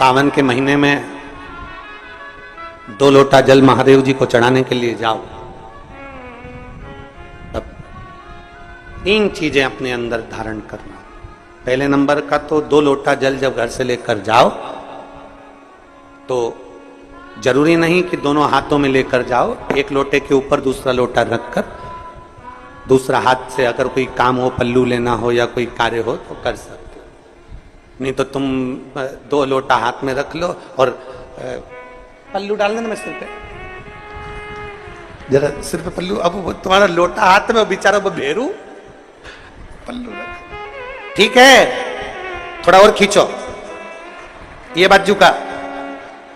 सावन के महीने में 2 लोटा जल महादेव जी को चढ़ाने के लिए जाओ, तब 3 चीजें अपने अंदर धारण करना। पहले नंबर का तो 2 लोटा जल जब घर से लेकर जाओ तो जरूरी नहीं कि दोनों हाथों में लेकर जाओ, एक लोटे के ऊपर दूसरा लोटा रखकर दूसरा हाथ से अगर कोई काम हो, पल्लू लेना हो या कोई कार्य हो तो कर सकते हो। नहीं तो तुम 2 लोटा हाथ में रख लो और पल्लू डाल देना सिर पे, जरा सिर पे पल्लू। अब वो तुम्हारा लोटा हाथ में, बेचारा वो भेरू पल्लू रख। ठीक है, थोड़ा और खींचो ये बाजू का,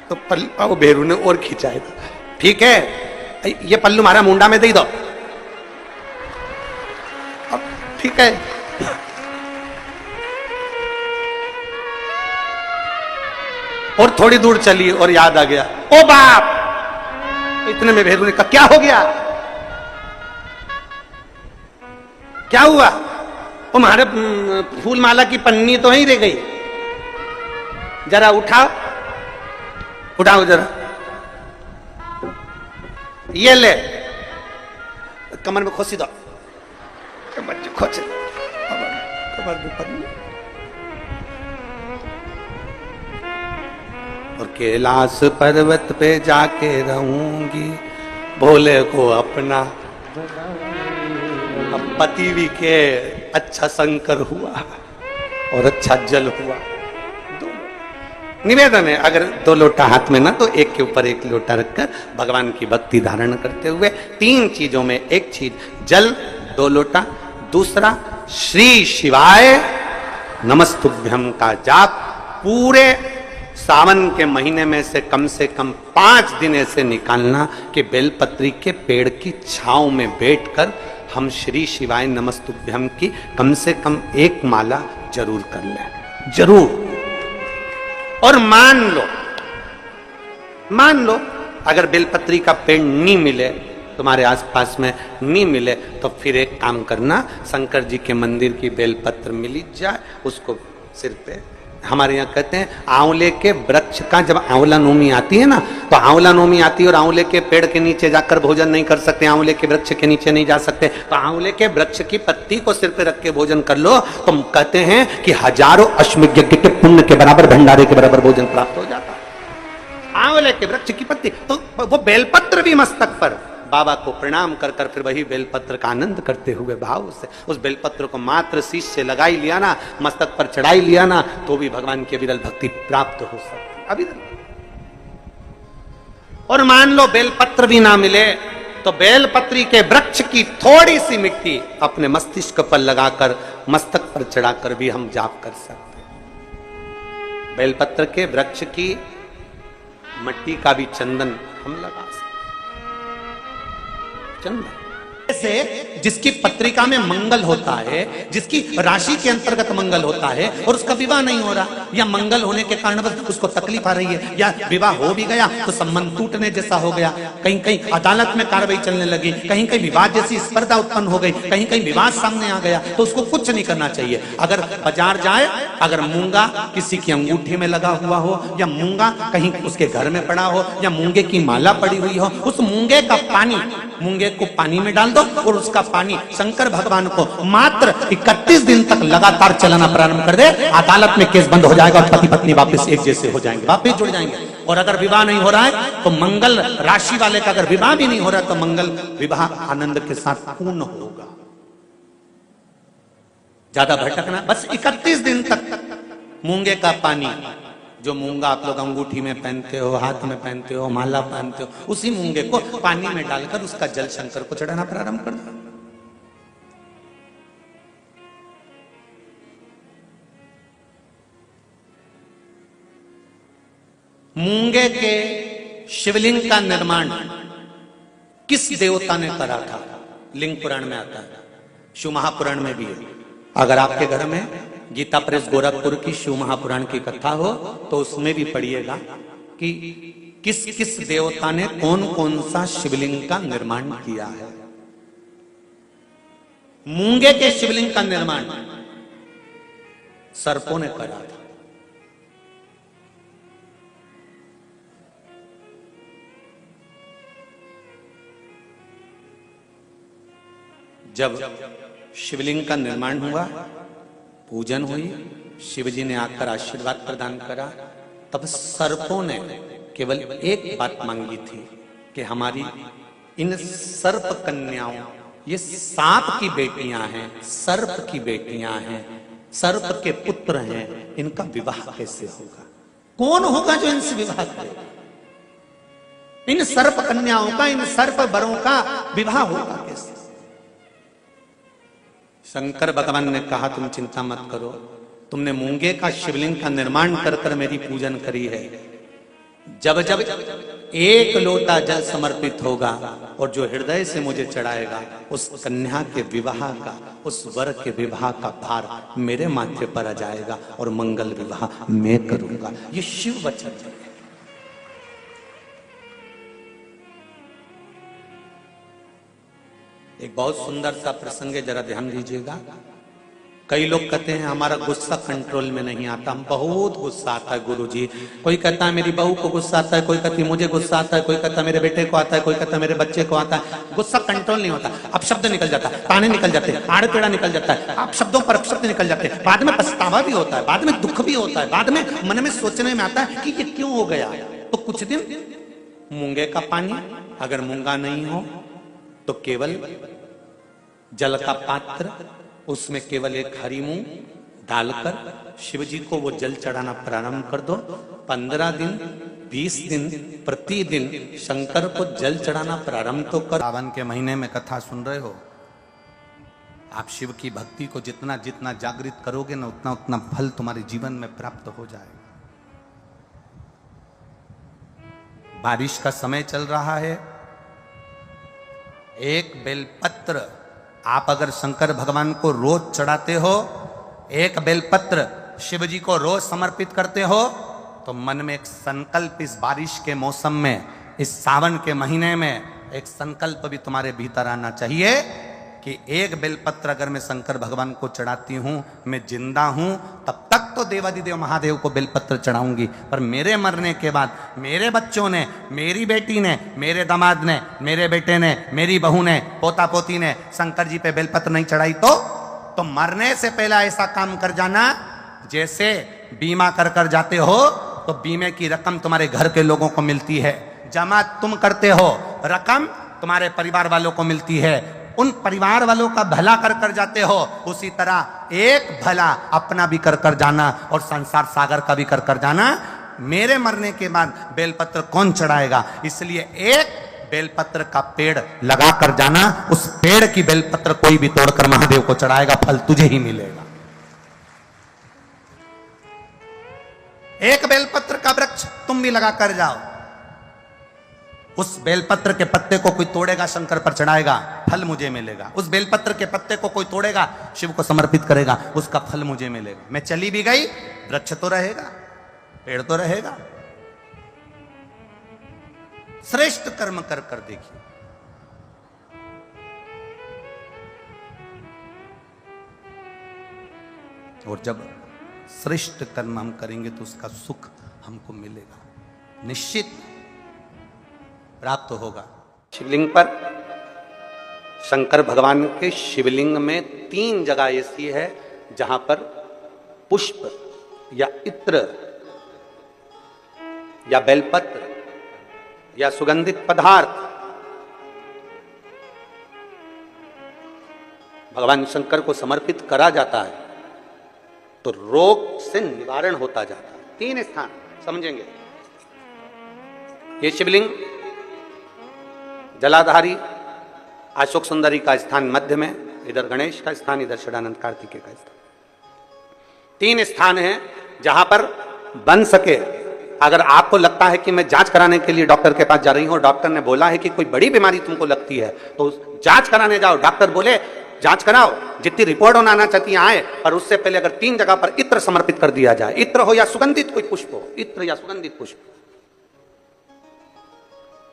तो पल्लू वो भेरू ने और खींचा है। ठीक है, ये पल्लू हमारा मुंडा में दे दो। अब ठीक है, और थोड़ी दूर चली और याद आ गया, ओ बाप, इतने में भेरू ने कहा क्या हो गया, क्या हुआ? वो हमारे फूल माला की पन्नी तो वहीं रह गई, जरा उठाओ उठाओ जरा, ये ले कमर में खोसी दो, कमर में खोसे, कमर में पन्नी। और कैलाश पर्वत पे जाके रहूंगी, भोले को अपना। अब पति भी के अच्छा शंकर हुआ और अच्छा जल हुआ। निवेदन है, अगर 2 लोटा हाथ में ना तो एक के ऊपर एक लोटा रखकर भगवान की भक्ति धारण करते हुए 3 चीजों में एक चीज जल 2 लोटा, दूसरा श्री शिवाय नमस्तुभ्यम का जाप पूरे सावन के महीने में से कम 5 दिन ऐसे निकालना कि बेलपत्री के पेड़ की छांव में बैठकर हम श्री शिवाय नमस्तुभ्यम की कम से कम 1 माला जरूर कर लें, जरूर। और मान लो अगर बेलपत्री का पेड़ नहीं मिले, तुम्हारे आसपास में नहीं मिले, तो फिर एक काम करना, शंकर जी के मंदिर की बेलपत्र मिली जाए, उसको सिर पे, हमारे यहाँ कहते हैं आंवले के वृक्ष का, जब आंवला नोमी आती है ना, तो आंवला नोमी आती है और आंवले के पेड़ के नीचे जाकर भोजन नहीं कर सकते, आंवले के वृक्ष के नीचे नहीं जा सकते, तो आंवले के वृक्ष की पत्ती को सिर पे रख के भोजन कर लो, तो कहते हैं कि हजारों अश्वमेध यज्ञ के पुण्य के बराबर, भंडारे के बराबर भोजन प्राप्त हो जाता है। आंवले के वृक्ष की पत्ती, तो वो बेलपत्र भी मस्तक पर बाबा को प्रणाम कर कर फिर वही बेलपत्र का आनंद करते हुए भाव से उस बेलपत्र को मात्र शीश से लगा ही लिया ना, मस्तक पर चढ़ाई लिया ना, तो भी भगवान की अविरल भक्ति प्राप्त हो सकती, अविरल। और मान लो बेलपत्र भी ना मिले तो बेलपत्री के वृक्ष की थोड़ी सी मिट्टी अपने मस्तिष्क पर लगाकर, मस्तक पर चढ़ाकर भी हम जाप कर सकते हैं। बेलपत्र के वृक्ष की मिट्टी का भी चंदन हम लगा सकते, जैसे जिसकी पत्रिका में मंगल होता है, जिसकी राशि के अंतर्गत मंगल होता है और उसका विवाह नहीं हो रहा, या मंगल होने के कारण उसको तकलीफ आ रही है, या विवाह हो भी गया तो संबंध टूटने जैसा हो गया, कहीं कहीं अदालत में कार्रवाई चलने लगी, कहीं कहीं विवाद जैसी स्पर्धा उत्पन्न हो गई, कहीं कहीं विवाद सामने आ गया, तो उसको कुछ नहीं करना चाहिए। अगर बाजार जाए, अगर मूंगा किसी की अंगूठी में लगा हुआ हो, या मूंगा कहीं उसके घर में पड़ा हो, या मूंगे की माला पड़ी हुई हो, उस मूंगे का पानी, मूंगे को पानी में डाल दो और उसका पानी शंकर भगवान को मात्र 31 दिन तक लगातार चलाना प्रारंभ कर दे, अदालत में केस बंद हो जाएगा और पति पत्नी वापस एक जैसे हो जाएंगे, वापस जुड़ जाएंगे। और अगर विवाह नहीं हो रहा है तो मंगल राशि वाले का अगर विवाह भी नहीं हो रहा है तो मंगल विवाह आनंद के साथ पूर्ण होगा। ज्यादा भटकना, बस 31 दिन तक मूंगे का पानी, जो मूंगा आप लोग अंगूठी में पहनते हो, हाथ में पहनते हो, माला पहनते हो, उसी मूंगे को पानी में डालकर उसका जल शंकर को चढ़ाना प्रारंभ कर दो। मूंगे के शिवलिंग का निर्माण किस देवता ने करा था? लिंग पुराण में आता है, शिव महापुराण में भी है। अगर आपके घर में गीता प्रेस गोरखपुर की शिव महापुराण की कथा हो तो उसमें भी पढ़िएगा कि किस किस देवता ने कौन कौन सा शिवलिंग का निर्माण किया है। मूंगे के शिवलिंग का निर्माण सर्पों ने करा था। जब शिवलिंग का निर्माण हुआ, पूजन हुई, शिवजी ने आकर आशीर्वाद प्रदान करा, तब सर्पों ने केवल एक बात मांगी थी कि हमारी इन सर्प कन्याओं, ये सांप की बेटियां हैं, सर्प की बेटियां हैं, सर्प के पुत्र हैं, इनका विवाह कैसे होगा? कौन होगा जो इनसे विवाह करे? इन सर्प कन्याओं का, इन सर्प वरों का विवाह होगा कैसे? शंकर भगवान ने कहा तुम चिंता मत करो, तुमने मूंगे का शिवलिंग का निर्माण कर कर मेरी पूजन करी है, जब जब एक लोटा जल समर्पित होगा और जो हृदय से मुझे चढ़ाएगा, उस कन्या के विवाह का, उस वर के विवाह का भार मेरे माथे पर आ जाएगा और मंगल विवाह मैं करूंगा। ये शिव वचन है। एक बहुत सुंदर सा प्रसंग है, जरा ध्यान दीजिएगा। कई लोग कहते हैं हमारा गुस्सा कंट्रोल में नहीं आता, हम बहुत गुस्सा आता है गुरुजी। कोई कहता है मेरी बहू को गुस्सा आता है, कोई कहती है मुझे गुस्सा आता है, कोई कहता है मेरे बेटे को आता है, कोई कहता है मेरे बच्चे को आता है। गुस्सा कंट्रोल नहीं होता, अब शब्द निकल जाता है, ताने निकल जाते हैं, आड़ टेढ़ा निकल जाता है, अब शब्दों पर शब्द निकल जाते हैं, बाद में पछतावा भी होता है, बाद में दुख भी होता है, बाद में मन में सोचने में आता है कि ये क्यों हो गया। तो कुछ दिन मूंगे का पानी, अगर मूंगा नहीं हो तो केवल जल का पात्र, उसमें केवल एक हरी मूंग डालकर शिव जी को वो जल चढ़ाना प्रारंभ कर दो। 15 दिन 20 दिन प्रतिदिन शंकर को जल चढ़ाना प्रारंभ तो कर। सावन के महीने में कथा सुन रहे हो आप, शिव की भक्ति को जितना जितना जागृत करोगे ना, उतना उतना फल तुम्हारे जीवन में प्राप्त हो जाएगा। बारिश का समय चल रहा है, एक बेलपत्र आप अगर शंकर भगवान को रोज चढ़ाते हो, एक बेलपत्र शिव जी को रोज समर्पित करते हो, तो मन में एक संकल्प इस बारिश के मौसम में, इस सावन के महीने में एक संकल्प भी तुम्हारे भीतर आना चाहिए कि एक बेलपत्र अगर मैं शंकर भगवान को चढ़ाती हूं, मैं जिंदा हूं, तब तक तो देवादिदेव महादेव को बेलपत्र चढ़ाऊंगी, पर मेरे मरने के बाद मेरे बच्चों ने, मेरी बेटी ने, मेरे दामाद ने, मेरे बेटे ने, मेरी बहू ने, पोता पोती ने शंकर जी पे बेलपत्र नहीं चढ़ाई तो मरने से पहले ऐसा काम कर जाना, जैसे बीमा कर कर जाते हो तो बीमे की रकम तुम्हारे घर के लोगों को मिलती है, जमा तुम करते हो, रकम तुम्हारे परिवार वालों को मिलती है, उन परिवार वालों का भला कर कर जाते हो, उसी तरह एक भला अपना भी कर कर जाना और संसार सागर का भी कर कर जाना। मेरे मरने के बाद बेलपत्र कौन चढ़ाएगा? इसलिए एक बेलपत्र का पेड़ लगा कर जाना, उस पेड़ की बेलपत्र कोई भी तोड़कर महादेव को चढ़ाएगा, फल तुझे ही मिलेगा। एक बेलपत्र का वृक्ष तुम भी लगा कर जाओ, उस बेलपत्र के पत्ते को कोई तोड़ेगा, शंकर पर चढ़ाएगा, फल मुझे मिलेगा। उस बेलपत्र के पत्ते को कोई तोड़ेगा, शिव को समर्पित करेगा, उसका फल मुझे मिलेगा। मैं चली भी गई, वृक्ष तो रहेगा, पेड़ तो रहेगा। श्रेष्ठ कर्म कर कर देखिए। और जब श्रेष्ठ कर्म हम करेंगे तो उसका सुख हमको मिलेगा, निश्चित प्राप्त होगा। शिवलिंग पर, शंकर भगवान के शिवलिंग में 3 जगह ऐसी है जहां पर पुष्प या इत्र या बेलपत्र या सुगंधित पदार्थ भगवान शंकर को समर्पित करा जाता है तो रोग से निवारण होता जाता है। 3 स्थान समझेंगे। ये शिवलिंग जलाधारी अशोक सुंदरी का स्थान मध्य में, इधर गणेश का स्थान, इधर षडानंद कार्तिकेय का स्थान। 3 स्थान हैं जहां पर बन सके। अगर आपको लगता है कि मैं जांच कराने के लिए डॉक्टर के पास जा रही हूं, डॉक्टर ने बोला है कि कोई बड़ी बीमारी तुमको लगती है, तो जांच कराने जाओ, डॉक्टर बोले जांच कराओ, जितनी रिपोर्ट होना आना चाहती आए, पर उससे पहले अगर 3 जगह पर इत्र समर्पित कर दिया जाए, इत्र हो या सुगंधित कोई पुष्प हो, इत्र या सुगंधित पुष्प,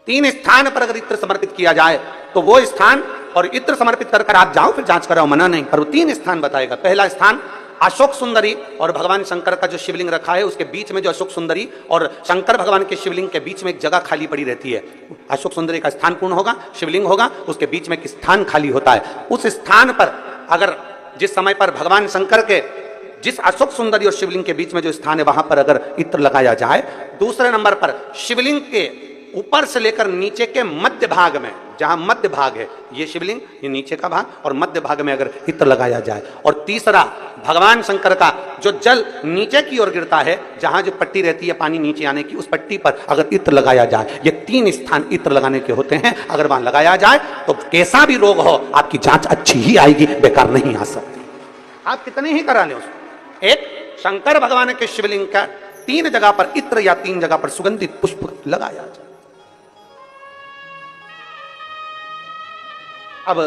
3 स्थान पर अगर इत्र समर्पित किया जाए तो वो स्थान और इत्र समर्पित कर आप जाओ, फिर जांच कराओ, मना नहीं, पर वो 3 स्थान बताएगा। पहला स्थान अशोक सुंदरी और भगवान शंकर का जो शिवलिंग रखा है उसके बीच में जो अशोक सुंदरी और शंकर भगवान के शिवलिंग के बीच में एक जगह खाली पड़ी रहती है। अशोक सुंदरी का स्थान पूर्ण होगा, शिवलिंग होगा, उसके बीच में एक स्थान खाली होता है। उस स्थान पर अगर जिस समय पर भगवान शंकर के जिस अशोक सुंदरी और शिवलिंग के बीच में जो स्थान है वहां पर अगर इत्र लगाया जाए, दूसरे नंबर पर शिवलिंग के ऊपर से लेकर नीचे के मध्य भाग में, जहां मध्य भाग है ये शिवलिंग, ये नीचे का भाग, और मध्य भाग में अगर इत्र लगाया जाए, और तीसरा भगवान शंकर का जो जल नीचे की ओर गिरता है, जहां जो पट्टी रहती है पानी नीचे आने की, उस पट्टी पर अगर इत्र लगाया जाए, ये 3 स्थान इत्र लगाने के होते हैं। अगर वहां लगाया जाए तो कैसा भी रोग हो आपकी जांच अच्छी ही आएगी, बेकार नहीं आ सकती। आप कितने ही करा लें उसको। एक शंकर भगवान के शिवलिंग का 3 जगह पर इत्र या 3 जगह पर सुगंधित पुष्प लगाया जाए। अब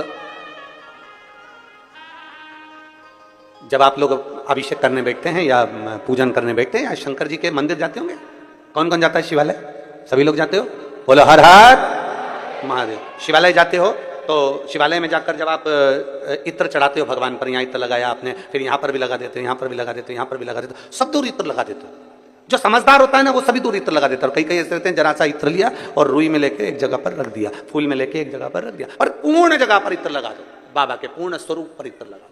जब आप लोग अभिषेक करने बैठते हैं या पूजन करने बैठते हैं या शंकर जी के मंदिर जाते होंगे, कौन कौन जाता है शिवालय? सभी लोग जाते हो? बोलो हर हर महादेव। शिवालय जाते हो तो शिवालय में जाकर जब आप इत्र चढ़ाते हो भगवान पर, यहाँ इत्र लगाया आपने, फिर यहाँ पर भी लगा देते हो, यहाँ पर भी लगा देते हो, यहाँ पर भी लगा देते हो, सब दूर इत्र लगा देते हो। जो समझदार होता है ना वो सभी दूर इत्र लगा देता है। और कई कई ऐसे रहते हैं जरा सा इत्र लिया और रुई में लेके एक जगह पर रख दिया, फूल में लेके एक जगह पर रख दिया, और पूर्ण जगह पर इत्र लगा दो, बाबा के पूर्ण स्वरूप पर इत्र लगा दो।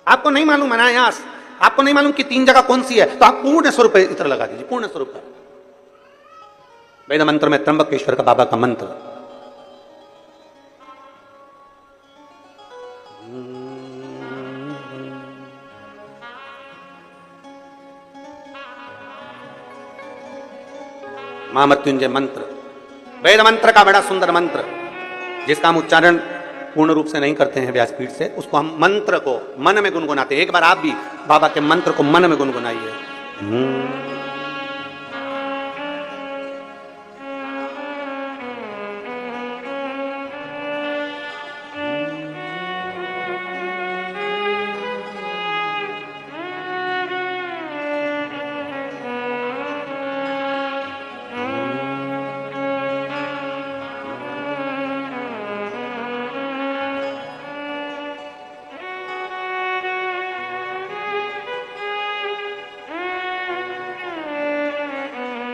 आपको नहीं मालूम अनायास, आपको नहीं मालूम कि 3 जगह कौन सी है, तो आप पूर्ण स्वरूप पर इत्र लगा दीजिए, पूर्ण स्वरूप पर। वेद मंत्र में त्र्यंबकेश्वर का बाबा का मंत्र, महामृत्युंजय मंत्र, वेद मंत्र का बड़ा सुंदर मंत्र, जिसका हम उच्चारण पूर्ण रूप से नहीं करते हैं व्यासपीठ से, उसको हम मंत्र को मन में गुनगुनाते हैं। एक बार आप भी बाबा के मंत्र को मन में गुनगुनाइए।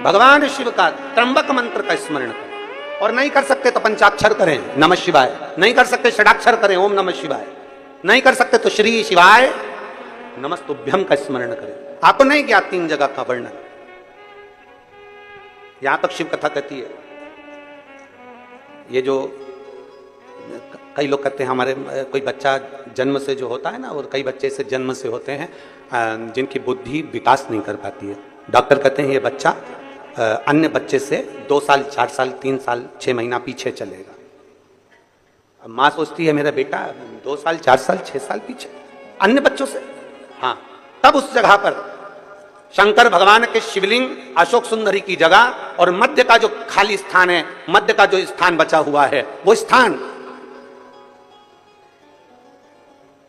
भगवान शिव का त्र्यंबक मंत्र का स्मरण करें, और नहीं कर सकते तो पंचाक्षर करें नमः शिवाय, नहीं कर सकते षडाक्षर करें ओम नमः शिवाय, नहीं कर सकते तो श्री शिवाय नमस्तुभ्यम का स्मरण करें। आपको नहीं क्या 3 जगह का वर्णन, यहां तक शिव कथा कहती है। ये जो कई लोग कहते हैं हमारे कोई बच्चा जन्म से जो होता है ना, और कई बच्चे से जन्म से होते हैं जिनकी बुद्धि विकास नहीं कर पाती है। डॉक्टर कहते हैं ये बच्चा अन्य बच्चे से 2 साल 4 साल 3 साल 6 महीना पीछे चलेगा। अब माँ सोचती है मेरा बेटा 2 साल 4 साल 6 साल पीछे अन्य बच्चों से। हाँ, तब उस जगह पर शंकर भगवान के शिवलिंग, अशोक सुंदरी की जगह और मध्य का जो खाली स्थान है, मध्य का जो स्थान बचा हुआ है, वो स्थान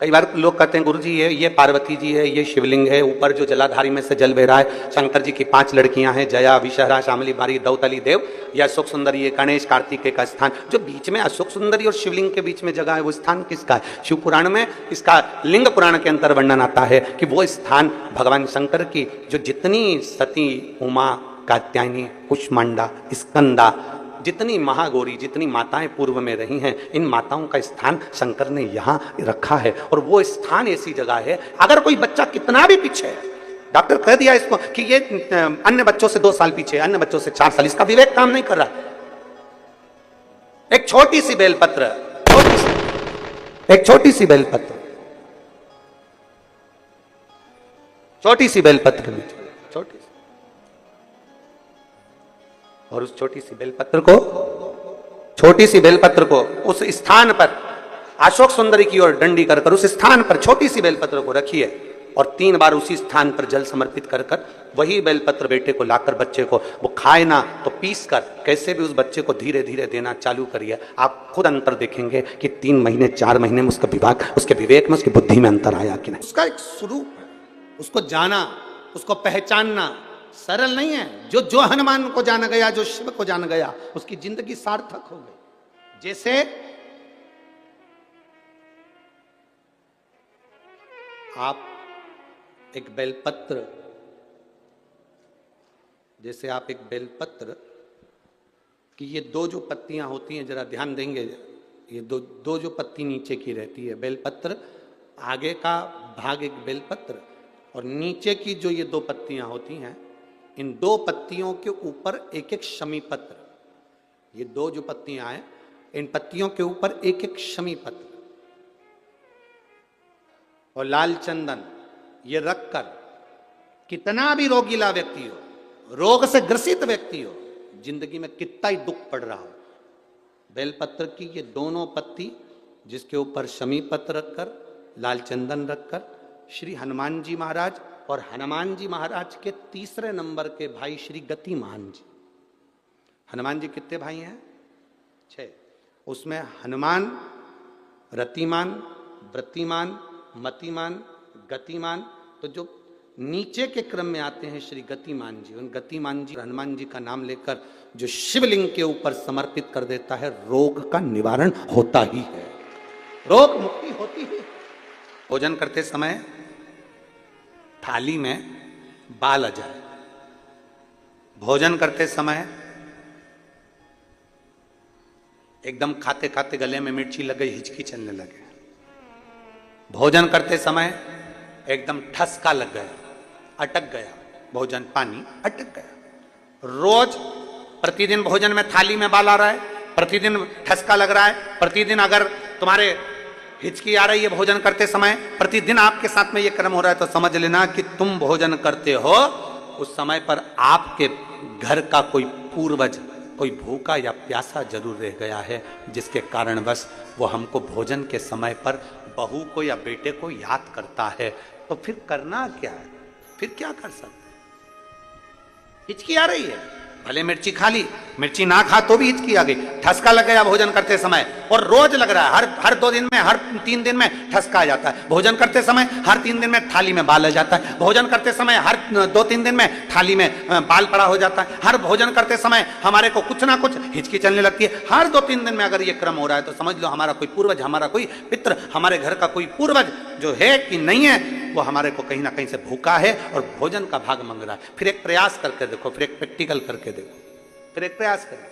कई बार लोग कहते हैं गुरुजी ये पार्वती जी है, ये शिवलिंग है, ऊपर जो जलाधारी में से जल बह रहा है, शंकर जी की 5 लड़कियां हैं, जया विषहरा शामली बारी दौतली देव, यह अशोक सुंदरी, ये गणेश कार्तिकेय का स्थान। जो बीच में अशोक सुंदरी और शिवलिंग के बीच में जगह है वो स्थान किसका है? शिव पुराण में इसका लिंग पुराण के अंतर वर्णन आता है कि वो स्थान भगवान शंकर की जो जितनी सती, उमा, कात्यायनी, कुष्मांडा, स्कंदा, जितनी महागौरी, जितनी माताएं पूर्व में रही हैं, इन माताओं का स्थान शंकर ने यहाँ रखा है। और वो स्थान ऐसी जगह है, अगर कोई बच्चा कितना भी पीछे है, डॉक्टर कह दिया इसको कि ये अन्य बच्चों से 2 साल पीछे, अन्य बच्चों से 4 साल, इसका विवेक काम नहीं कर रहा। एक छोटी सी बेलपत्र, एक छोटी सी बेलपत्र, छोटी सी बेलपत्र, छोटी, और उस छोटी सी बेलपत्र को उस स्थान पर अशोक सुंदरी की ओर डंडी कर उस स्थान पर छोटी सी बेलपत्र को रखिए, और 3 बार उसी स्थान पर जल समर्पित कर वही बेलपत्र बेटे को लाकर बच्चे को, वो खाए ना तो पीस कर कैसे भी उस बच्चे को धीरे धीरे देना चालू करिए। आप खुद अंतर देखेंगे कि 3 महीने 4 महीने में उसका विभाग, उसके विवेक में, उसकी बुद्धि में अंतर आया कि नहीं। उसका एक स्वरूप, उसको जाना, उसको पहचानना सरल नहीं है। जो हनुमान को जान गया, जो शिव को जान गया, उसकी जिंदगी सार्थक हो गई। जैसे आप एक बेलपत्र, जैसे आप एक बेलपत्र कि ये दो जो पत्तियां होती हैं, जरा ध्यान देंगे, ये दो जो पत्ती नीचे की रहती है बेलपत्र, आगे का भाग एक बेलपत्र और नीचे की जो ये दो पत्तियां होती हैं, इन दो पत्तियों के ऊपर एक एक शमी पत्र, ये दो जो पत्तियां हैं इन पत्तियों के ऊपर एक एक शमी पत्र और लाल चंदन ये रखकर कितना भी रोगीला व्यक्ति हो, रोग से ग्रसित व्यक्ति हो, जिंदगी में कितना ही दुख पड़ रहा हो, बेलपत्र की ये दोनों पत्ती जिसके ऊपर शमी पत्र रखकर लाल चंदन रखकर श्री हनुमान जी महाराज और हनुमान जी महाराज के तीसरे नंबर के भाई श्री गतिमान जी, हनुमान जी कितने भाई हैं? 6। उसमें हनुमान, रतिमान, वृत्तिमान, मतिमान, गतिमान, तो जो नीचे के क्रम में आते हैं श्री गतिमान जी, उन गतिमान जी हनुमान जी का नाम लेकर जो शिवलिंग के ऊपर समर्पित कर देता है, रोग का निवारण होता ही है, रोग मुक्ति होती है। भोजन करते समय थाली में बाल आ जाए, भोजन करते समय एकदम खाते खाते गले में मिर्ची लग गई, हिचकी चलने लगे, भोजन करते समय एकदम ठसका लग गया, अटक गया भोजन, पानी अटक गया। रोज प्रतिदिन भोजन में थाली में बाल आ रहा है, प्रतिदिन ठसका लग रहा है, प्रतिदिन अगर तुम्हारे हिचकी आ रही है भोजन करते समय, प्रतिदिन आपके साथ में ये कर्म हो रहा है, तो समझ लेना कि तुम भोजन करते हो उस समय पर आपके घर का कोई पूर्वज कोई भूखा या प्यासा जरूर रह गया है, जिसके कारणवश वो हमको भोजन के समय पर बहू को या बेटे को याद करता है। तो फिर करना क्या है, फिर क्या कर सकते? हिचकी आ रही है, भले मिर्ची खा ली, मिर्ची ना खा तो भी हिचकी आ गई, ठसका लग गया भोजन करते समय, और रोज लग रहा है, हर 2 दिन में, हर 3 दिन में ठसका आ जाता है, भोजन करते समय हर 3 दिन में थाली में बाल आ जाता है, भोजन करते समय हर 2-3 दिन में थाली में बाल पड़ा हो जाता है, हर भोजन करते समय हमारे को कुछ ना कुछ हिचकी चलने लगती है। हर 2-3 दिन में अगर ये क्रम हो रहा है तो समझ लो हमारा कोई पूर्वज, हमारा कोई पित्र, हमारे घर का कोई पूर्वज जो है कि नहीं है, वो हमारे को कहीं ना कहीं से भूखा है और भोजन का भाग मांग रहा है। फिर एक प्रयास करके देखो, फिर एक प्रैक्टिकल करके देखो, फिर एक प्रयास करें।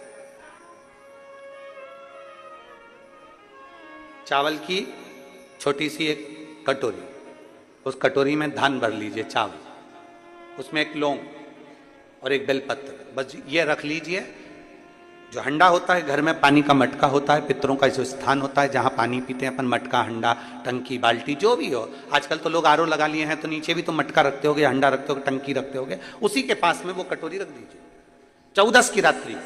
चावल की छोटी सी एक कटोरी, उस कटोरी में धान भर लीजिए चावल, उसमें एक लौंग और एक बेलपत्र, बस ये रख लीजिए। जो हंडा होता है, घर में पानी का मटका होता है, पितरों का जो स्थान होता है जहां पानी पीते हैं अपन, मटका, हंडा, टंकी, बाल्टी, जो भी हो, आजकल तो लोग आरओ लगा लिए हैं तो नीचे भी तो मटका रखते होगे, हंडा रखते होगे, टंकी रखते होगे, उसी के पास में वो कटोरी रख दीजिए। 14 की रात्रि,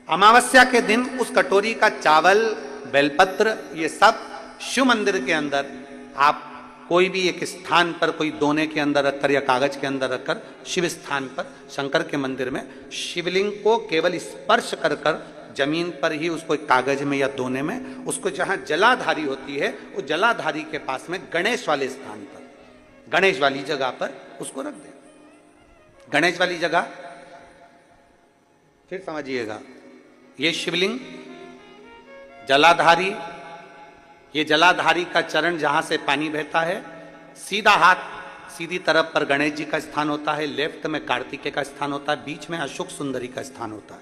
अमावस्या के दिन उस कटोरी का चावल, बेलपत्र, ये सब शिव मंदिर के अंदर आप कोई भी एक स्थान पर, कोई दोने के अंदर रखकर या कागज के अंदर रखकर, शिव स्थान पर, शंकर के मंदिर में शिवलिंग को केवल स्पर्श कर कर जमीन पर ही उसको एक कागज में या दोने में, उसको जहां जलाधारी होती है उस जलाधारी के पास में गणेश वाले स्थान पर, गणेश वाली जगह पर उसको रख दें। गणेश वाली जगह फिर समझिएगा, ये शिवलिंग जलाधारी, ये जलाधारी का चरण जहां से पानी बहता है, सीधा हाथ सीधी तरफ पर गणेश जी का स्थान होता है, लेफ्ट में कार्तिकेय का स्थान होता है, बीच में अशोक सुंदरी का स्थान होता है।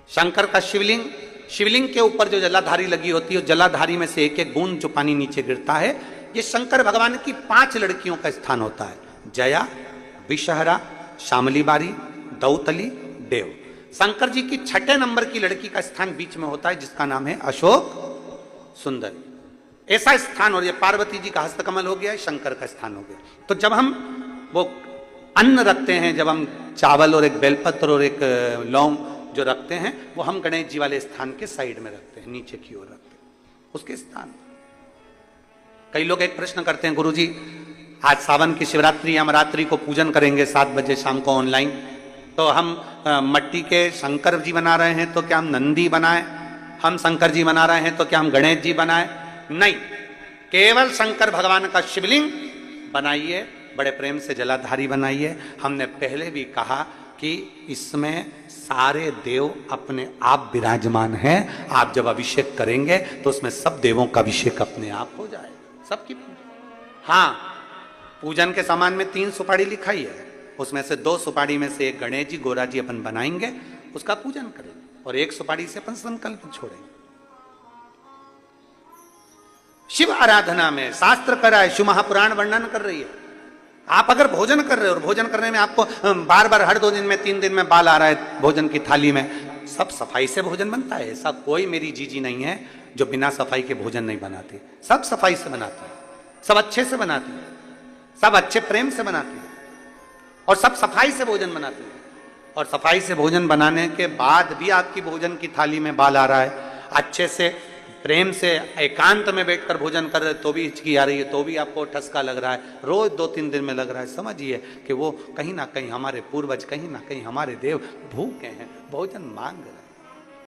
शंकर का शिवलिंग, शिवलिंग के ऊपर जो जलाधारी लगी होती है, जलाधारी में से एक एक बूंद जो पानी नीचे गिरता है, ये शंकर भगवान की 5 लड़कियों का स्थान होता है, जया, विषहरा, शामली बारी, दौतली, देव। शंकर जी की 6 नंबर की लड़की का स्थान बीच में होता है, जिसका नाम है अशोक सुंदरी। ऐसा स्थान, और ये पार्वती जी का हस्तकमल हो गया, शंकर का स्थान हो गया। तो जब हम वो अन्न रखते हैं, जब हम चावल और एक बेलपत्र और एक लौंग जो रखते हैं, वो हम गणेश जी वाले स्थान के साइड में रखते हैं, नीचे की ओर रखते हैं उसके स्थान। कई लोग एक प्रश्न करते हैं, गुरुजी आज सावन की शिवरात्रि, हम रात्रि को पूजन करेंगे 7 बजे शाम को ऑनलाइन, तो हम मट्टी के शंकर जी बना रहे हैं, तो क्या हम नंदी बनाएं? हम शंकर जी बना रहे हैं तो क्या हम गणेश जी बनाएं? नहीं, केवल शंकर भगवान का शिवलिंग बनाइए, बड़े प्रेम से जलाधारी बनाइए। हमने पहले भी कहा कि इसमें सारे देव अपने आप विराजमान हैं। आप जब अभिषेक करेंगे तो उसमें सब देवों का अभिषेक अपने आप हो जाएगा, सबकी। हाँ, पूजन के सामान में 3 सुपारी लिखाई है, उसमें से 2 सुपारी में से एक गणेश जी गोरा जी अपन बनाएंगे, उसका पूजन करेंगे, और 1 सुपारी से अपन संकल्प छोड़ेंगे। शिव आराधना में शास्त्र करा है, शिव महापुराण वर्णन कर रही है। आप अगर भोजन कर रहे हो और भोजन करने में आपको बार बार हर 2 दिन में 3 दिन में बाल आ रहा है भोजन की थाली में, सब सफाई से भोजन बनता है। ऐसा कोई मेरी जीजी नहीं है जो बिना सफाई के भोजन नहीं बनाती, सब सफाई से बनाती है, सब अच्छे से बनाती है, सब अच्छे प्रेम से बनाती है, और सब सफाई से भोजन बनाती है। और सफाई से भोजन बनाने के बाद भी आपकी भोजन की थाली में बाल आ रहा है, अच्छे से प्रेम से एकांत में बैठकर भोजन कर रहे तो भी हिचकी आ रही है, तो भी आपको ठसका लग रहा है, रोज 2-3 दिन में लग रहा है, समझिए कि वो कहीं ना कहीं हमारे पूर्वज, कहीं ना कहीं हमारे देव भूखे हैं, भोजन मांग रहे हैं।